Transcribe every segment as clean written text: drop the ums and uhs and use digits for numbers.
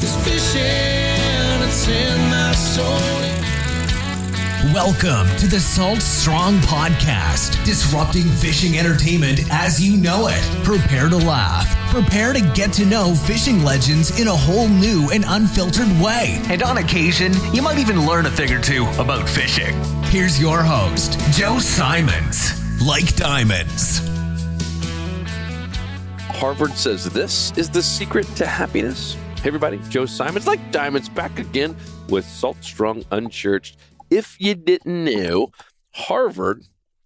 'Cause fishing, it's in my soul. Welcome to the Salt Strong Podcast, disrupting fishing entertainment as you know it. Prepare to laugh. Prepare to get to know fishing legends in a whole new and unfiltered way. And on occasion, you might even learn a thing or two about fishing. Here's your host, Joe Simons. Like diamonds. Harvard says this is the secret to happiness. Hey everybody, Joe Simons, Like Diamonds, back again with Salt Strong Unchurched. If you didn't know, Harvard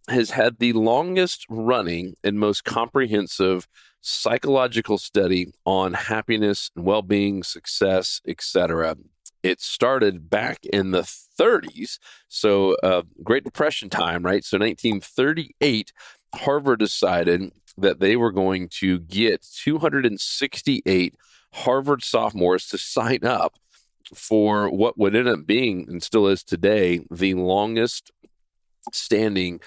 has had the longest running and most comprehensive psychological study on happiness and well-being, success, etc. It started back in the 30s, so Great Depression time, right? So 1938, Harvard decided that they were going to get 268 Harvard sophomores to sign up for what would end up being, and still is today, the longest standing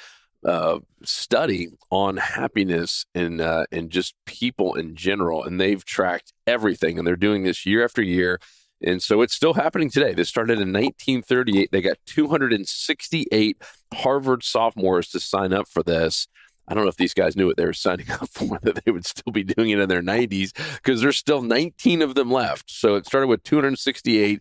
study on happiness and just people in general. And they've tracked everything, and they're doing this year after year. And so it's still happening today. This started in 1938. They got 268 Harvard sophomores to sign up for this. I don't know if these guys knew what they were signing up for, that they would still be doing it in their 90s, because there's still 19 of them left. So it started with 268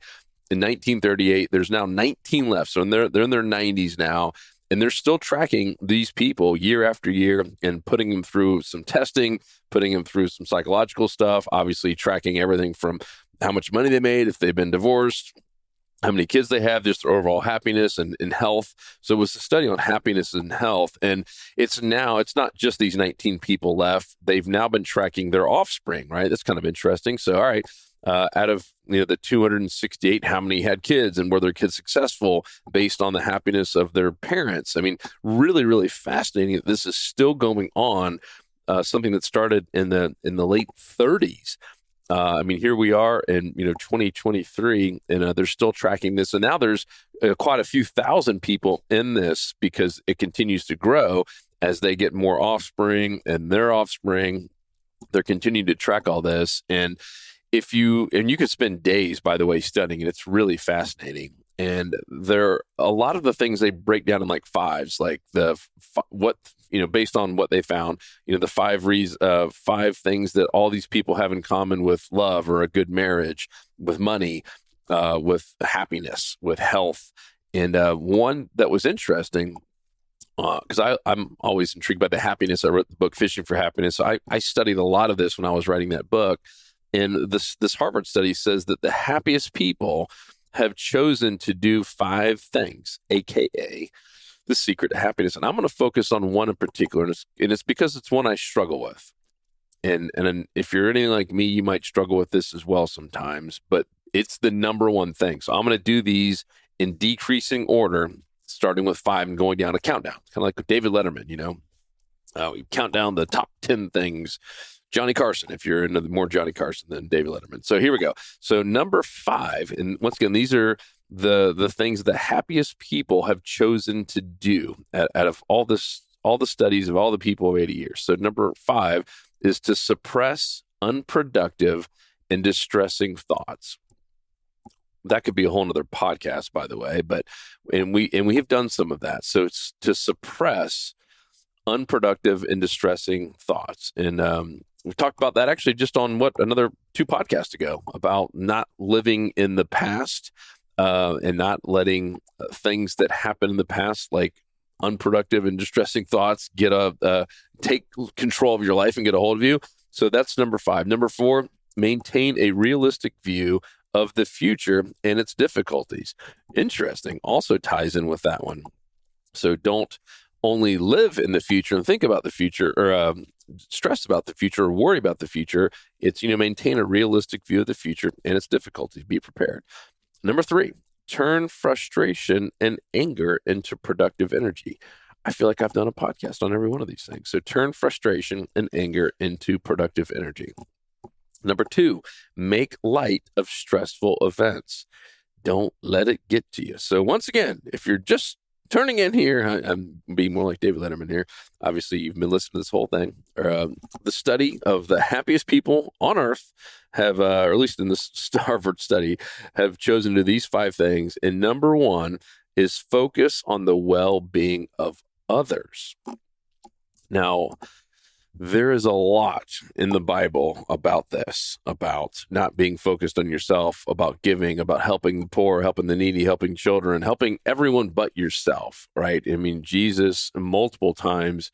in 1938. There's now 19 left. So they're in their 90s now, and they're still tracking these people year after year and putting them through some testing, putting them through some psychological stuff, obviously tracking everything from how much money they made, if they've been divorced, how many kids they have, just their overall happiness and health. So it was a study on happiness and health. And it's not just these 19 people left. They've now been tracking their offspring, right? That's kind of interesting. So, all right, out of the 268, how many had kids, and were their kids successful based on the happiness of their parents? I mean, really, really fascinating that this is still going on, something that started in the late 30s. Here we are in 2023, and they're still tracking this. And now there's quite a few thousand people in this, because it continues to grow as they get more offspring and their offspring. They're continuing to track all this. And you could spend days, by the way, studying, and it's really fascinating. And a lot of the things they break down in like fives, like based on what they found, the five things that all these people have in common with love or a good marriage, with money, with happiness, with health. And one that was interesting, because I'm always intrigued by the happiness. I wrote the book Fishing for Happiness. So I studied a lot of this when I was writing that book. And this Harvard study says that the happiest people have chosen to do 5 things, aka the secret to happiness. And I'm going to focus on one in particular, and it's because it's one I struggle with. And if you're anything like me, you might struggle with this as well sometimes, but it's the number one thing. So I'm going to do these in decreasing order, starting with 5 and going down a countdown, kind of like David Letterman, we count down the top 10 things. Johnny Carson, if you're into more Johnny Carson than David Letterman. So here we go. So number 5, and once again, these are the things the happiest people have chosen to do out of all the studies of all the people of 80 years. So number 5 is to suppress unproductive and distressing thoughts. That could be a whole nother podcast, by the way, and we have done some of that. So it's to suppress unproductive and distressing thoughts. And we talked about that actually just on another 2 podcasts ago, about not living in the past and not letting things that happen in the past, like unproductive and distressing thoughts, take control of your life and get a hold of you. So that's number 5. Number 4, maintain a realistic view of the future and its difficulties. Interesting. Also ties in with that one. So don't only live in the future and think about the future, or stress about the future or worry about the future. It's, maintain a realistic view of the future and its difficulties. Be prepared. Number 3, turn frustration and anger into productive energy. I feel like I've done a podcast on every one of these things. So turn frustration and anger into productive energy. Number 2, make light of stressful events. Don't let it get to you. So once again, if you're just turning in here, I'm being more like David Letterman here. Obviously, you've been listening to this whole thing. The study of the happiest people on earth have, or at least in this Harvard study, have chosen to do these 5 things. And number 1 is focus on the well-being of others. Now, there is a lot in the Bible about this, about not being focused on yourself, about giving, about helping the poor, helping the needy, helping children, helping everyone but yourself, right? I mean, Jesus multiple times,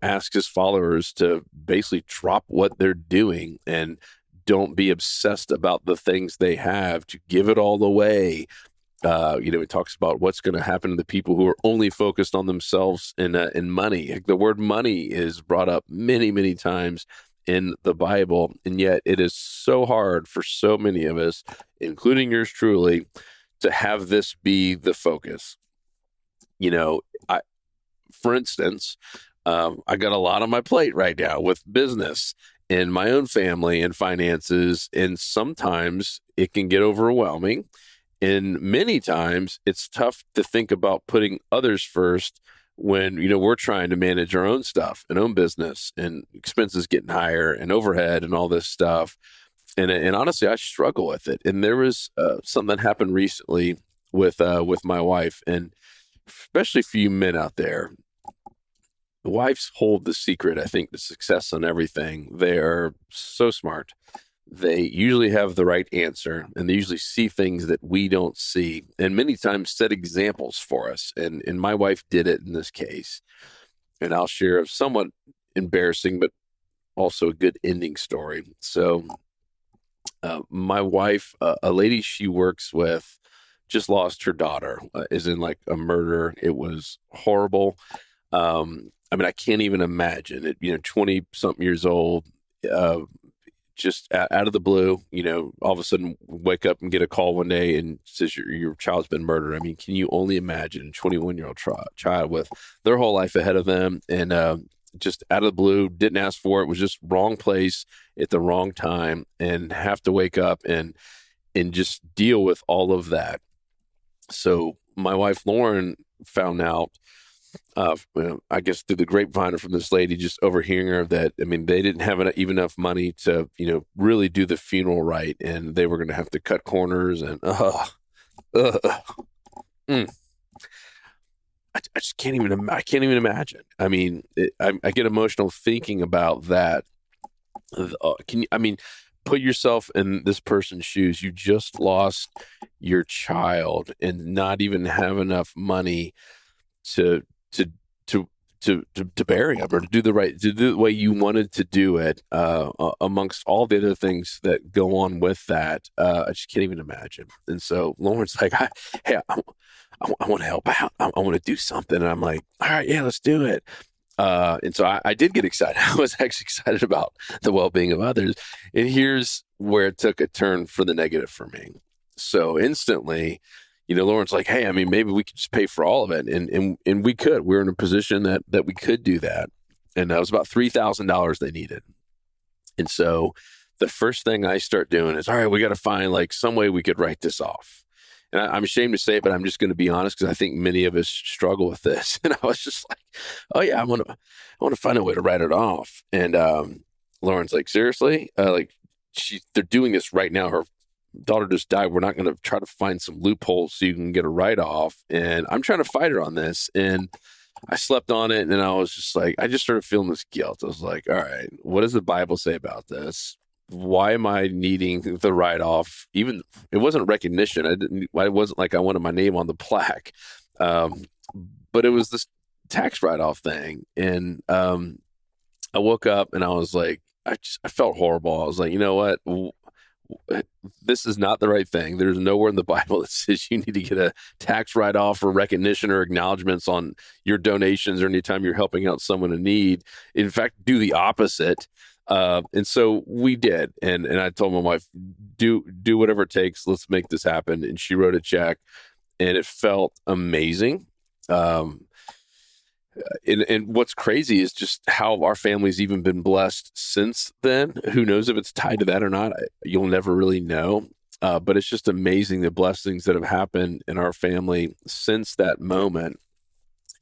asks his followers to basically drop what they're doing and don't be obsessed about the things they have, to give it all away. He talks about what's going to happen to the people who are only focused on themselves in money. The word money is brought up many, many times in the Bible, and yet it is so hard for so many of us, including yours truly, to have this be the focus. For instance, I got a lot on my plate right now with business and my own family and finances, and sometimes it can get overwhelming. And many times it's tough to think about putting others first when, we're trying to manage our own stuff and own business and expenses getting higher and overhead and all this stuff. And honestly, I struggle with it. And there was something that happened recently with my wife, and especially for you men out there, the wives hold the secret, I think, to success on everything. They are so smart. They usually have the right answer, and they usually see things that we don't see, and many times set examples for us. And my wife did it in this case. And I'll share a somewhat embarrassing, but also a good ending story. So my wife, a lady she works with, just lost her daughter, is in like a murder. It was horrible. I can't even imagine it, 20 something years old, just out of the blue, all of a sudden wake up and get a call one day and says your child's been murdered. I mean, can you only imagine a 21-year-old child with their whole life ahead of them, and just out of the blue, didn't ask for it, was just wrong place at the wrong time, and have to wake up and just deal with all of that. So my wife, Lauren, found out, I guess through the grapevine from this lady, just overhearing her, that, they didn't have even enough money to, really do the funeral right. And they were going to have to cut corners and, I just can't even imagine. I get emotional thinking about that. Put yourself in this person's shoes. You just lost your child and not even have enough money to bury him, or to do the way you wanted to do it, amongst all the other things that go on with that. I just can't even imagine. And so Lauren's like, I want to help out. I want to do something. And I'm like, all right, yeah, let's do it. And so I did get excited. I was actually excited about the well-being of others. And here's where it took a turn for the negative for me. So instantly, Lauren's like, hey, maybe we could just pay for all of it. And we could. We're in a position that we could do that. And that was about $3,000 they needed. And so the first thing I start doing is, all right, we got to find like some way we could write this off. And I'm ashamed to say it, but I'm just going to be honest, because I think many of us struggle with this. And I was just like, oh yeah, I want to find a way to write it off. And Lauren's like, seriously? They're doing this right now. Her daughter just died. We're not going to try to find some loopholes so you can get a write-off. And I'm trying to fight her on this. And I slept on it, and I was just like, I just started feeling this guilt. I was like, all right, what does the Bible say about this? Why am I needing the write-off? Even it wasn't recognition. It wasn't like I wanted my name on the plaque. But it was this tax write-off thing. And I woke up and I was like, I felt horrible. I was like, you know what? This is not the right thing. There's nowhere in the Bible that says you need to get a tax write-off or recognition or acknowledgments on your donations or anytime you're helping out someone in need. In fact, do the opposite. And so we did. And I told my wife, do whatever it takes. Let's make this happen. And she wrote a check, and it felt amazing. And what's crazy is just how our family's even been blessed since then. Who knows if it's tied to that or not? You'll never really know. But it's just amazing the blessings that have happened in our family since that moment.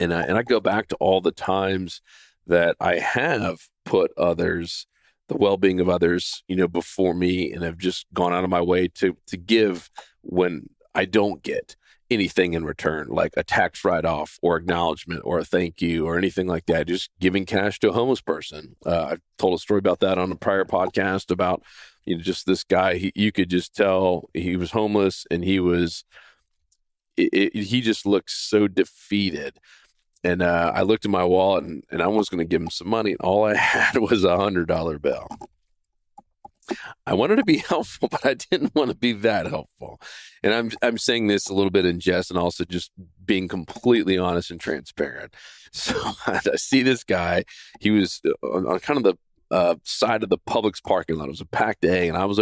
And I go back to all the times that I have put others, the well-being of others, before me, and have just gone out of my way to give when I don't get anything in return, like a tax write-off or acknowledgement or a thank you or anything like that. Just giving cash to a homeless person. I've told a story about that on a prior podcast about, just this guy. You could just tell he was homeless, and he just looked so defeated. And I looked in my wallet, and I was going to give him some money. And all I had was $100 bill. I wanted to be helpful, but I didn't want to be that helpful. And I'm saying this a little bit in jest, and also just being completely honest and transparent. So I see this guy. He was on kind of the side of the Publix parking lot. It was a packed day, and I was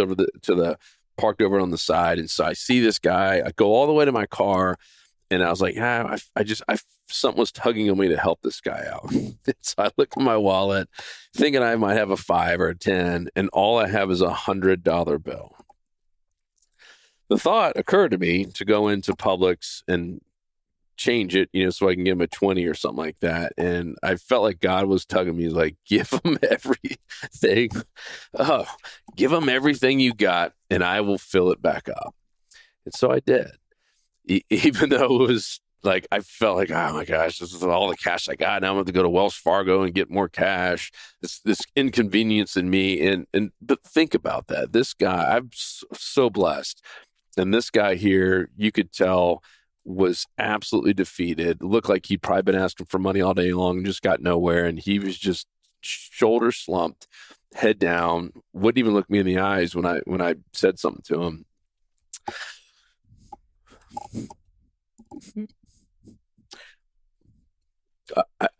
parked over on the side. And so I see this guy. I go all the way to my car, and I was like, something was tugging on me to help this guy out. So I look in my wallet, thinking I might have a 5 or a 10, and all I have is $100 bill. The thought occurred to me to go into Publix and change it, so I can give him a 20 or something like that. And I felt like God was tugging me. He's like, give him everything. Oh, give him everything you got, and I will fill it back up. And so I did. Even though it was like, I felt like, oh my gosh, this is all the cash I got. Now I'm going to go to Wells Fargo and get more cash. This inconvenience in me. But think about that. This guy, I'm so blessed. And this guy here, you could tell, was absolutely defeated. Looked like he'd probably been asking for money all day long and just got nowhere. And he was just shoulder slumped, head down, wouldn't even look me in the eyes when I said something to him.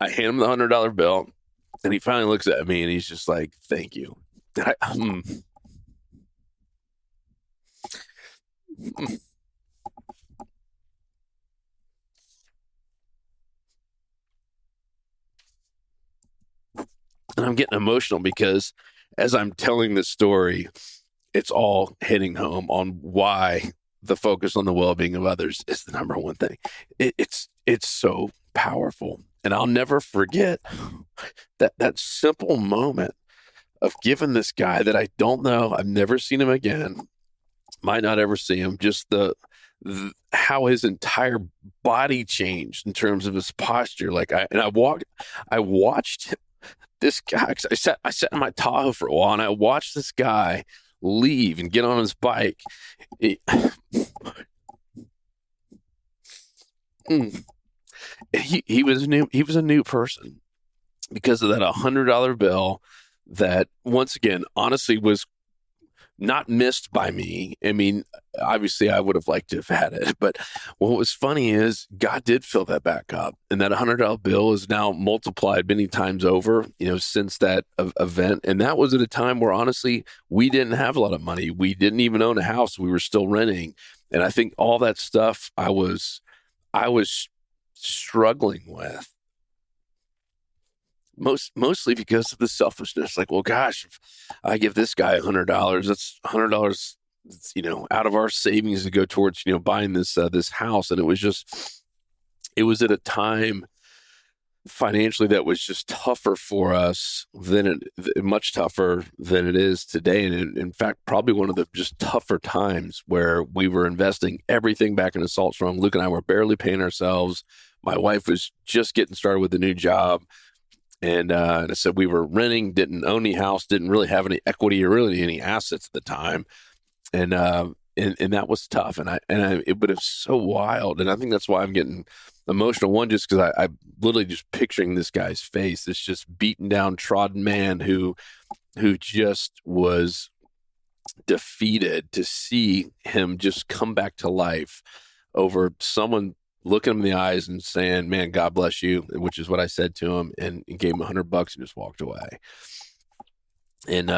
I hand him the $100 bill, and he finally looks at me, and he's just like, thank you. And I'm getting emotional because as I'm telling this story, it's all hitting home on why the focus on the well-being of others is the number one thing. It's so powerful. And I'll never forget that simple moment of giving this guy that I don't know, I've never seen him again, might not ever see him, just how his entire body changed in terms of his posture. I watched this guy, 'cause I sat in my Tahoe for a while, and I watched this guy leave and get on his bike. He was new. He was a new person because of that $100 bill that, once again, honestly was not missed by me. I mean, obviously I would have liked to have had it, but what was funny is God did fill that back up, and that $100 bill is now multiplied many times over, since that event. And that was at a time where, honestly, we didn't have a lot of money. We didn't even own a house. We were still renting. And I think all that stuff I was struggling with, mostly because of the selfishness. Like, well, gosh, if I give this guy $100, that's $100, out of our savings to go towards, buying this house. And it was at a time financially that was just tougher for us much tougher than it is today. And in fact, probably one of the just tougher times where we were investing everything back into Salt Strong. Luke and I were barely paying ourselves. My wife was just getting started with a new job. And I said, we were renting, didn't own any house, didn't really have any equity or really any assets at the time. And that was tough. But it's so wild. And I think that's why I'm getting emotional. One, just because I'm literally just picturing this guy's face, this just beaten down, trodden man who just was defeated, to see him just come back to life over someone looking him in the eyes and saying, man, God bless you, which is what I said to him, and gave him $100 and just walked away. And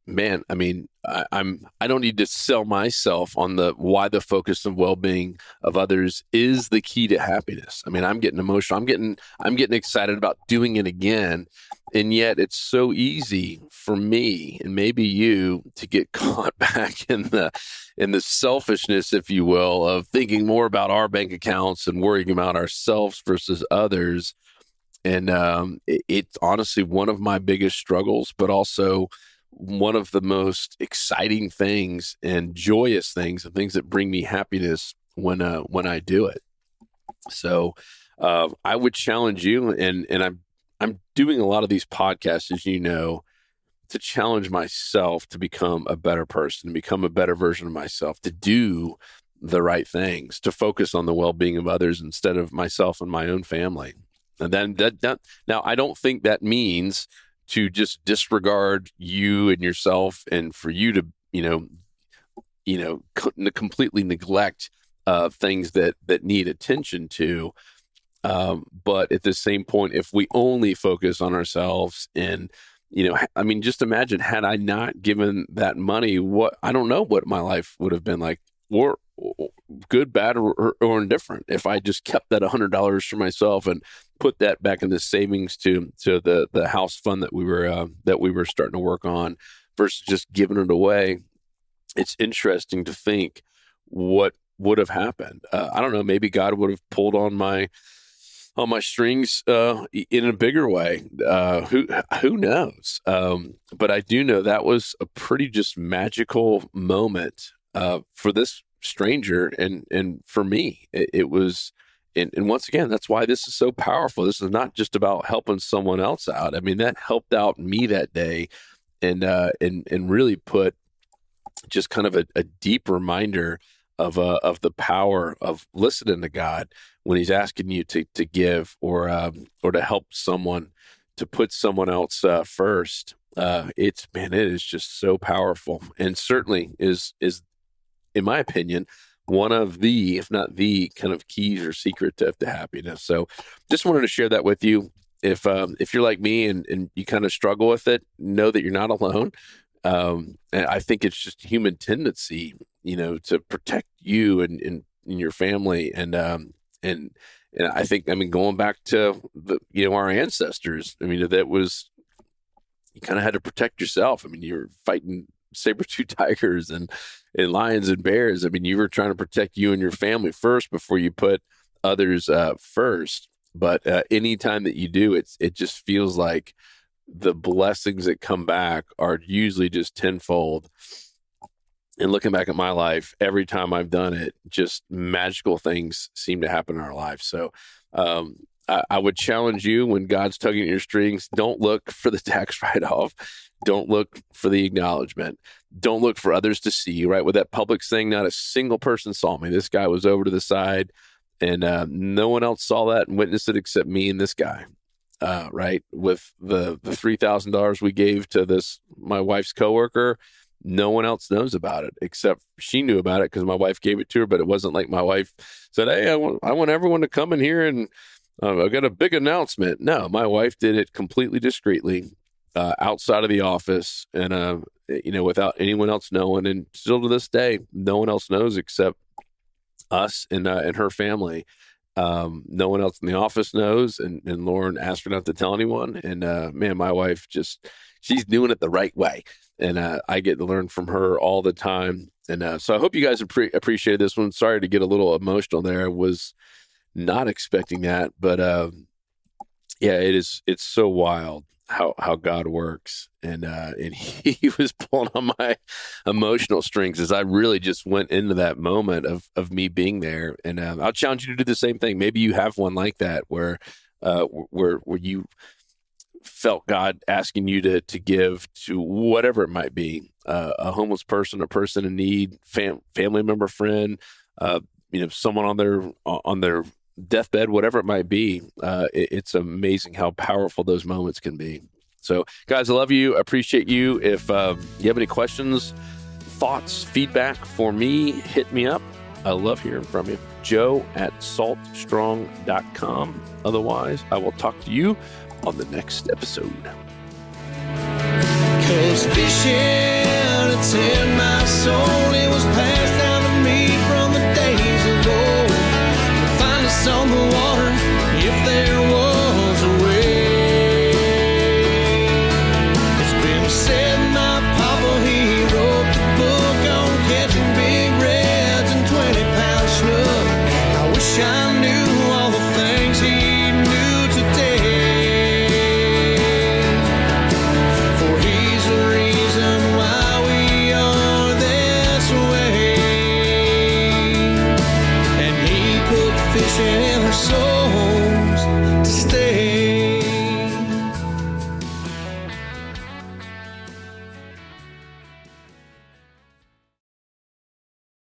man, I mean, I don't need to sell myself on why the focus of well-being of others is the key to happiness. I mean, I'm getting emotional. I'm getting excited about doing it again. And yet it's so easy for me and maybe you to get caught back in the selfishness, if you will, of thinking more about our bank accounts and worrying about ourselves versus others. And it's honestly one of my biggest struggles, but also one of the most exciting things and joyous things and things that bring me happiness when I do it. So I would challenge you, and I'm doing a lot of these podcasts, as you know, to challenge myself to become a better person, to become a better version of myself, to do the right things, to focus on the well-being of others instead of myself and my own family. And then now I don't think that means to just disregard you and yourself and for you to, completely neglect things that need attention to. But at the same point, if we only focus on ourselves and, I mean, just imagine, had I not given that money, I don't know what my life would have been like, or good, bad, or indifferent, if I just kept that $100 for myself and put that back in the savings to the house fund that we were starting to work on versus just giving it away. It's interesting to think what would have happened. I don't know, maybe God would have pulled on my strings in a bigger way. Who knows? But I do know that was a pretty just magical moment for this stranger and for me. It was, and once again, that's why this is so powerful. This is not just about helping someone else out. I mean, that helped out me that day, and really put just kind of a deep reminder of the power of listening to God when He's asking you to give or to help someone, to put someone else first. It is just so powerful, and certainly is in my opinion one of the, if not the, kind of keys or secret to happiness. So, just wanted to share that with you. If you're like me and you kind of struggle with it, know that you're not alone. And I think it's just human tendency, to protect you and your family. And I think, going back to our ancestors, that was, you kind of had to protect yourself. You were fighting saber-tooth tigers and lions and bears. You were trying to protect you and your family first before you put others first. But anytime that you do, it just feels like the blessings that come back are usually just tenfold. And looking back at my life, every time I've done it, just magical things seem to happen in our life. So I would challenge you, when God's tugging at your strings, don't look for the tax write-off. Don't look for the acknowledgement. Don't look for others to see you, right? With that public thing, not a single person saw me. This guy was over to the side, and no one else saw that and witnessed it except me and this guy. Right? With the $3,000 we gave to my wife's coworker, no one else knows about it, except she knew about it because my wife gave it to her. But it wasn't like my wife said, "Hey, I want everyone to come in here and I got a big announcement." No, my wife did it completely discreetly, outside of the office, and without anyone else knowing. And still to this day, no one else knows except us and her family. No one else in the office knows, and Lauren asked her not to tell anyone. And my wife she's doing it the right way, and I get to learn from her all the time. And so I hope you guys appreciated this one. Sorry to get a little emotional there. I was not expecting that, but it's so wild how God works, and he was pulling on my emotional strings as I really just went into that moment of me being there. And I'll challenge you to do the same thing. Maybe you have one like that where you felt God asking you to give to whatever it might be, a homeless person, a person in need, family member, friend, someone on their deathbed, whatever it might be. It's amazing how powerful those moments can be. So, guys, I love you. I appreciate you. If you have any questions, thoughts, feedback for me, hit me up. I love hearing from you. Joe@saltstrong.com. Otherwise, I will talk to you on the next episode. 'Cause fishing, it's in my soul. It was